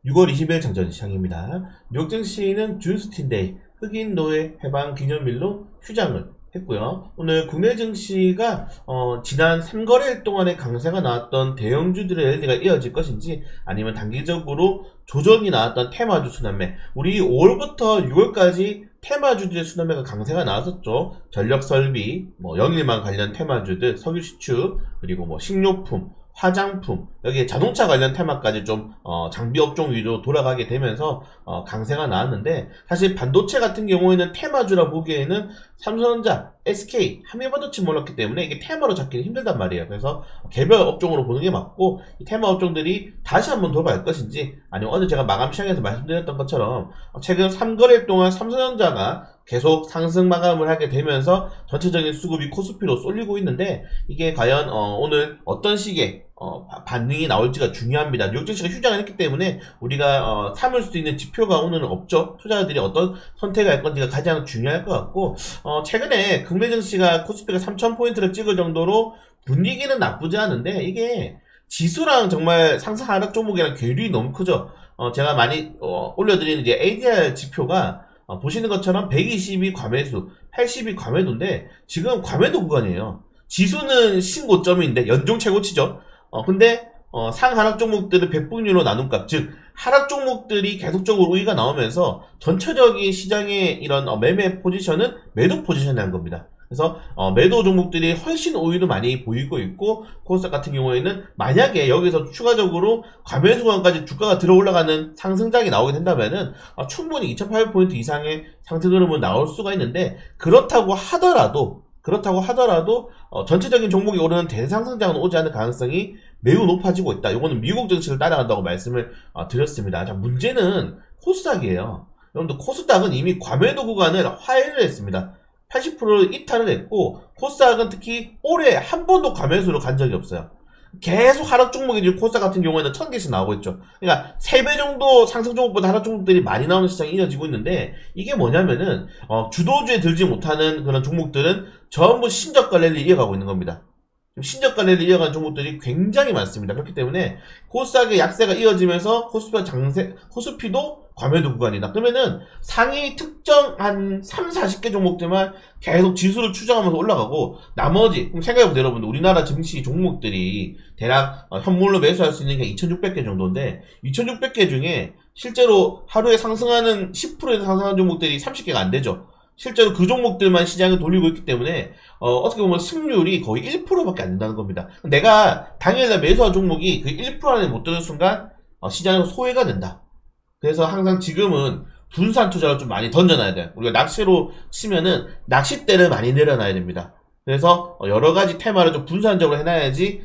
6월 20일 장전 시장입니다. 뉴욕 증시는 준스틴데이 흑인 노예 해방 기념일로 휴장을 했고요. 오늘 국내 증시가 지난 3거래일 동안의 강세가 나왔던 대형주들의 랠리가 이어질 것인지 아니면 단기적으로 조정이 나왔던 테마주 순환매, 우리 5월부터 6월까지 테마주들의 순환매가 강세가 나왔었죠. 전력설비, 영일만 관련 테마주들, 석유시추, 그리고 식료품, 화장품, 여기에 자동차 관련 테마까지 좀 장비 업종 위로 돌아가게 되면서 강세가 나왔는데, 사실 반도체 같은 경우에는 테마주라 보기에는 삼성전자, SK, 한미반도체 몰랐기 때문에 이게 테마로 잡기는 힘들단 말이에요. 그래서 개별 업종으로 보는 게 맞고, 이 테마 업종들이 다시 한번 돌아갈 것인지, 아니면 어제 제가 마감 시장에서 말씀드렸던 것처럼 최근 3거래일 동안 삼성전자가 계속 상승 마감을 하게 되면서 전체적인 수급이 코스피로 쏠리고 있는데, 이게 과연 오늘 어떤 식의 반응이 나올지가 중요합니다. 뉴욕 증시가 휴장을 했기 때문에 우리가 삼을 수 있는 지표가 오늘은 없죠. 투자자들이 어떤 선택을 할 건지가 가장 중요할 것 같고, 최근에 국내 증시가 코스피가 3000포인트를 찍을 정도로 분위기는 나쁘지 않은데, 이게 지수랑 정말 상승 하락 종목이랑 괴리가 너무 크죠. 제가 많이 올려드리는 이제 ADR 지표가 보시는 것처럼 120이 과매수, 80이 과매도인데 지금 과매도 구간이에요. 지수는 신고점인데 연중 최고치죠. 근데 상하락 종목들은 백분율로 나눈 값, 즉 하락 종목들이 계속적으로 우위가 나오면서 전체적인 시장의 이런 매매 포지션은 매도 포지션이 한 겁니다. 그래서 매도 종목들이 훨씬 우위를 많이 보이고 있고, 코스닥 같은 경우에는 만약에 여기서 추가적으로 과매수 구간까지 주가가 들어 올라가는 상승장이 나오게 된다면은 충분히 2800포인트 이상의 상승 흐름은 나올 수가 있는데, 그렇다고 하더라도 전체적인 종목이 오르는 대상승장은 오지 않을 가능성이 매우 높아지고 있다. 이거는 미국 증시를 따라간다고 말씀을 드렸습니다. 자, 문제는 코스닥이에요. 여러분들, 코스닥은 이미 과매도 구간을 화해를 했습니다. 80%를 이탈을 했고, 코스닥은 특히 올해 한 번도 과매수로 간 적이 없어요. 계속 하락 종목이, 코스닥 같은 경우에는 1000개씩 나오고 있죠. 그러니까 3배 정도 상승 종목보다 하락 종목들이 많이 나오는 시장이 이어지고 있는데, 이게 뭐냐면은 주도주에 들지 못하는 그런 종목들은 전부 신저가 랠리 이어가고 있는 겁니다. 신저가 랠리 이어가는 종목들이 굉장히 많습니다. 그렇기 때문에 코스닥의 약세가 이어지면서 코스피도 과매도 구간이다. 그러면은 상위 특정 한 3, 40개 종목들만 계속 지수를 추정하면서 올라가고, 나머지, 그럼 생각해보세요 여러분들, 우리나라 증시 종목들이 대략 현물로 매수할 수 있는 게 2600개 정도인데, 2600개 중에 실제로 하루에 상승하는 10%에서 상승하는 종목들이 30개가 안 되죠. 실제로 그 종목들만 시장을 돌리고 있기 때문에 어떻게 보면 승률이 거의 1%밖에 안 된다는 겁니다. 내가 당일날 매수한 종목이 그 1% 안에 못 드는 순간 시장에서 소외가 된다. 그래서 항상 지금은 분산 투자를 좀 많이 던져놔야 돼요. 우리가 낚시로 치면은 낚싯대를 많이 내려놔야 됩니다. 그래서 여러가지 테마를 좀 분산적으로 해놔야지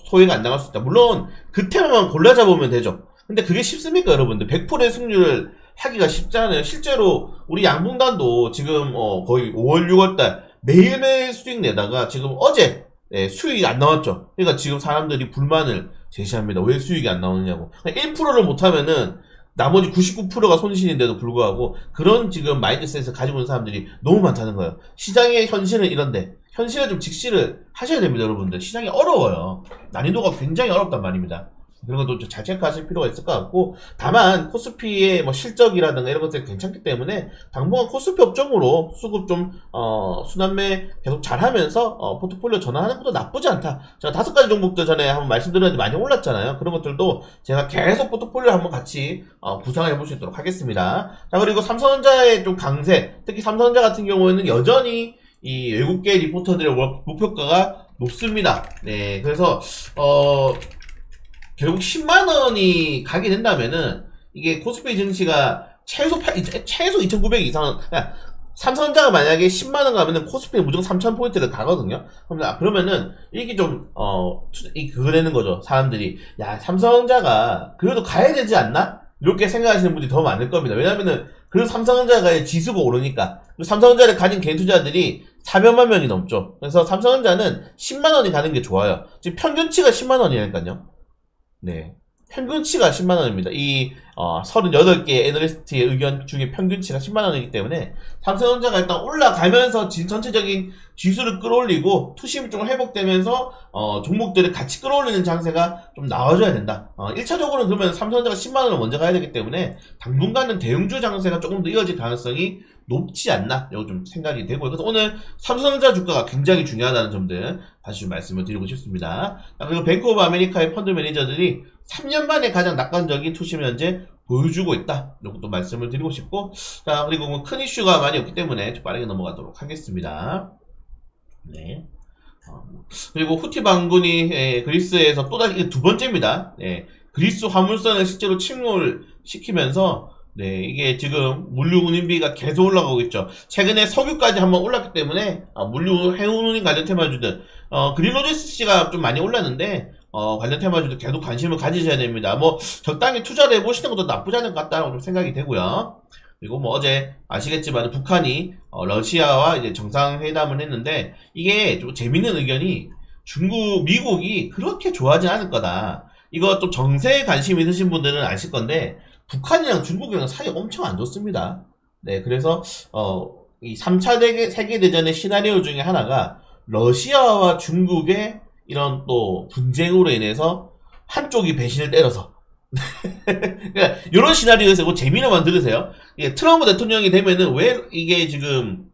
소외가 안 당할 수 있다. 물론 그 테마만 골라 잡으면 되죠. 근데 그게 쉽습니까 여러분들? 100%의 승률을 하기가 쉽지 않아요. 실제로 우리 양봉단도 지금 거의 5월 6월달 매일매일 수익 내다가 지금 어제 수익이 안 나왔죠. 그러니까 지금 사람들이 불만을 제시합니다. 왜 수익이 안 나오느냐고. 1%를 못하면은 나머지 99%가 손실인데도 불구하고 그런 지금 마인드셋을 가지고 있는 사람들이 너무 많다는 거예요. 시장의 현실은 이런데 현실에 좀 직시를 하셔야 됩니다 여러분들. 시장이 어려워요. 난이도가 굉장히 어렵단 말입니다. 그런 것도 잘 체크하실 필요가 있을 것 같고, 다만 코스피의 실적이라든가 이런 것들이 괜찮기 때문에 당분간 코스피 업종으로 수급 좀 순환매 계속 잘하면서 포트폴리오 전환하는 것도 나쁘지 않다. 제가 5가지 종목들 전에 한번 말씀드렸는데 많이 올랐잖아요. 그런 것들도 제가 계속 포트폴리오 한번 같이 구상을 해볼 수 있도록 하겠습니다. 자, 그리고 삼성전자의 좀 강세, 특히 삼성전자 같은 경우에는 여전히 이 외국계 리포터들의 목표가가 높습니다. 네, 그래서 결국 10만원이 가게 된다면은 이게 코스피 증시가 최소 2900 이상, 삼성전자가 만약에 10만원 가면은 코스피는 무조건 3000포인트를 가거든요. 그러면은 이게 좀 그거 되는 거죠. 사람들이 야, 삼성전자가 그래도 가야 되지 않나? 이렇게 생각하시는 분들이 더 많을 겁니다. 왜냐면은 그래도 삼성전자가 지수가 오르니까. 그리고 삼성전자를 가진 개인 투자들이 400만 명이 넘죠. 그래서 삼성전자는 10만원이 가는 게 좋아요. 지금 평균치가 10만원이니까요. 네. 평균치가 10만원입니다. 이 38개 애널리스트의 의견 중에 평균치가 10만원이기 때문에 삼성전자가 일단 올라가면서 전체적인 지수를 끌어올리고 투심이 좀 회복되면서 종목들을 같이 끌어올리는 장세가 좀 나와줘야 된다. 1차적으로는 그러면 삼성전자가 10만원을 먼저 가야 되기 때문에 당분간은 대형주 장세가 조금 더 이어질 가능성이 높지 않나, 이거 좀 생각이 되고요. 그래서 오늘 삼성전자 주가가 굉장히 중요하다는 점들 다시 좀 말씀을 드리고 싶습니다. 그리고 뱅크 오브 아메리카의 펀드 매니저들이 3년 만에 가장 낙관적인 투심을 현재 보여주고 있다, 이것도 말씀을 드리고 싶고, 자, 그리고 뭐 큰 이슈가 많이 없기 때문에 좀 빠르게 넘어가도록 하겠습니다. 네. 그리고 후티 반군이 그리스에서 또다시 두 번째입니다. 그리스 화물선을 실제로 침몰 시키면서 이게 지금 물류 운임비가 계속 올라가고 있죠. 최근에 석유까지 한번 올랐기 때문에 물류 해운 운임 관련 테마주들 그린로지스가 좀 많이 올랐는데 관련 테마주들 계속 관심을 가지셔야 됩니다. 뭐 적당히 투자를 해보시는 것도 나쁘지 않을 것 같다고 좀 생각이 되고요. 그리고 뭐 어제 아시겠지만 북한이 러시아와 이제 정상회담을 했는데, 이게 좀 재밌는 의견이 미국이 그렇게 좋아하진 않을 거다. 이거 좀 정세에 관심 있으신 분들은 아실 건데 북한이랑 중국이랑 사이 엄청 안 좋습니다. 네, 그래서 이 3차 세계대전의 시나리오 중에 하나가 러시아와 중국의 이런 또 분쟁으로 인해서 한쪽이 배신을 때려서 그러니까 이런 시나리오에서 뭐 재미로만 들으세요. 트럼프 대통령이 되면은 왜 이게 지금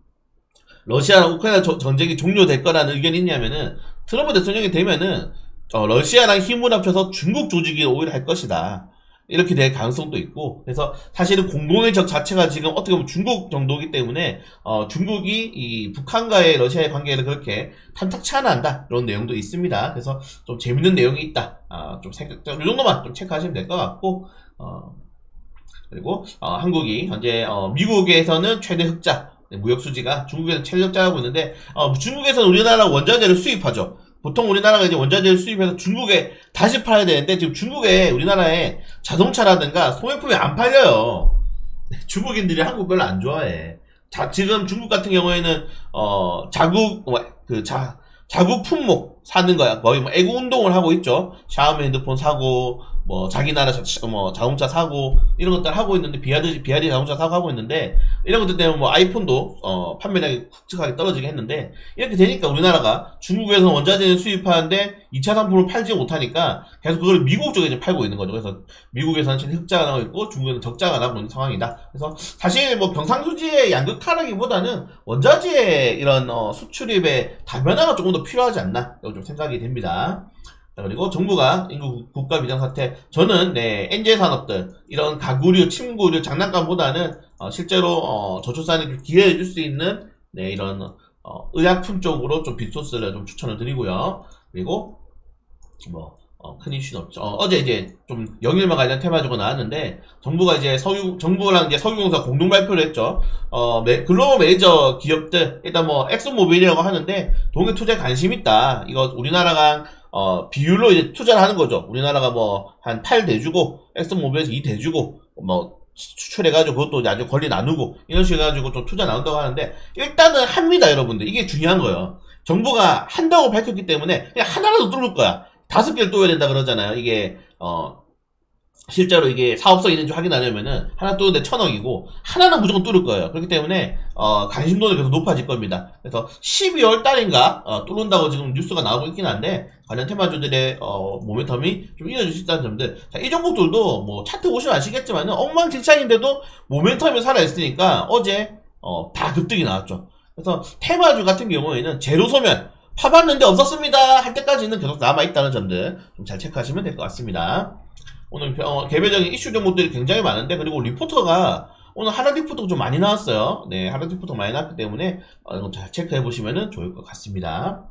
러시아랑 우크라이나 전쟁이 종료될 거라는 의견이 있냐면은, 트럼프 대통령이 되면은 러시아랑 힘을 합쳐서 중국 조직이 오히려 할 것이다, 이렇게 될 가능성도 있고, 그래서 사실은 공동의 적 자체가 지금 어떻게 보면 중국 정도이기 때문에 중국이 이 북한과의 러시아의 관계를 그렇게 탐탁치 않아 한다, 이런 내용도 있습니다. 그래서 좀 재밌는 내용이 있다, 이 정도만 좀 체크하시면 될 것 같고, 그리고 한국이 현재 미국에서는 최대 흑자, 무역 수지가 중국에서는 최대 흑자하고 있는데, 중국에서는 우리나라 원자재를 수입하죠. 보통 우리나라가 이제 원자재를 수입해서 중국에 다시 팔아야 되는데, 지금 중국에 우리나라에 자동차라든가 소모품이 안 팔려요. 중국인들이 한국 별로 안 좋아해. 지금 중국 같은 경우에는 자국 품목 사는 거야. 거의 뭐 애국 운동을 하고 있죠. 샤오미 핸드폰 사고, 뭐 자기 나라 자동차 사고, 이런 것들 하고 있는데, 비아디 자동차 사고 하고 있는데, 이런 것들 때문에 뭐 아이폰도 판매량이 굵직하게 떨어지게 했는데, 이렇게 되니까 우리나라가 중국에서 원자재를 수입하는데 2차 상품을 팔지 못하니까 계속 그걸 미국 쪽에 이제 팔고 있는 거죠. 그래서 미국에서는 흑자가 나고 있고 중국에서는 적자가 나고 있는 상황이다. 그래서 사실 뭐 경상수지의 양극화라기보다는 원자재 이런 수출입의 다변화가 조금 더 필요하지 않나, 이거 좀 생각이 됩니다. 그리고 정부가 인구 국가 비상사태, 저는 엔젤 산업들, 이런 가구류, 침구류, 장난감보다는 실제로 저출산에 기여해 줄 수 있는 이런 의약품 쪽으로 좀 빅소스를 좀 추천을 드리고요. 그리고 뭐 큰 이슈는 없죠. 어제 이제 좀 영일만 관련 테마주가 나왔는데, 정부가 이제 정부랑 이제 석유공사 공동 발표를 했죠. 글로벌 메이저 기업들, 일단 뭐 엑슨모빌이라고 하는데 동해 투자에 관심 있다. 이거 우리나라가 비율로 이제 투자를 하는 거죠. 우리나라가 뭐 한 8대주고 엑슨모빌에서 2대주고 뭐 추출해가지고 그것도 아주 권리 나누고 이런 식으로 해가지고 좀 투자 나온다고 하는데, 일단은 합니다, 여러분들. 이게 중요한 거예요. 정부가 한다고 밝혔기 때문에 그냥 하나라도 뚫을 거야. 5개를 뚫어야 된다 그러잖아요. 이게 실제로 이게 사업성 있는지 확인하려면은 하나 뚫는데 1,000억이고 하나는 무조건 뚫을 거예요. 그렇기 때문에 관심도는 계속 높아질 겁니다. 그래서 12월 달인가 뚫는다고 지금 뉴스가 나오고 있긴 한데, 관련 테마주들의 모멘텀이 좀 이어질 수 있다는 점들. 자, 이 종목들도 뭐 차트 보시면 아시겠지만은 엉망진창인데도 모멘텀이 살아있으니까 어제 다 급등이 나왔죠. 그래서 테마주 같은 경우에는 제로 소멸 파봤는데 없었습니다 할 때까지는 계속 남아있다는 점들 좀 잘 체크하시면 될 것 같습니다. 오늘 개별적인 이슈 종목들이 굉장히 많은데, 그리고 리포터가 오늘 하락 리포터가 좀 많이 나왔어요. 네, 하락 리포터가 많이 나왔기 때문에 이거 잘 체크해 보시면 좋을 것 같습니다.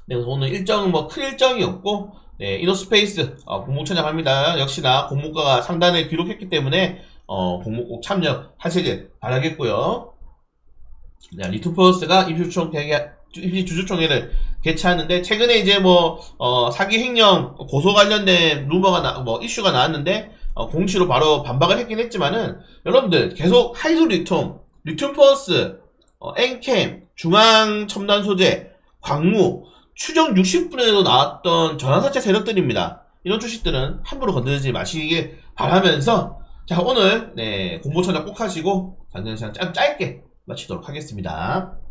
네, 그래서 오늘 일정은 뭐 큰 일정이 없고, 이너스페이스 공모 참여합니다. 역시나 공모가가 상단을 기록했기 때문에 공모 꼭 참여하시길 바라겠고요. 네, 리투퍼스가 입시 주주총회를 개최하는데, 최근에 이제 뭐 사기 횡령 고소 관련된 루머가 이슈가 나왔는데 공시로 바로 반박을 했긴 했지만은, 여러분들 계속 하이솔 리튬퍼스, 엔캠, 중앙 첨단 소재, 광무 추정 60분에도 나왔던 전환사채 세력들입니다. 이런 주식들은 함부로 건드리지 마시길 바라면서 자 오늘 공모 천장 꼭 하시고 작년 시장 짧게 마치도록 하겠습니다.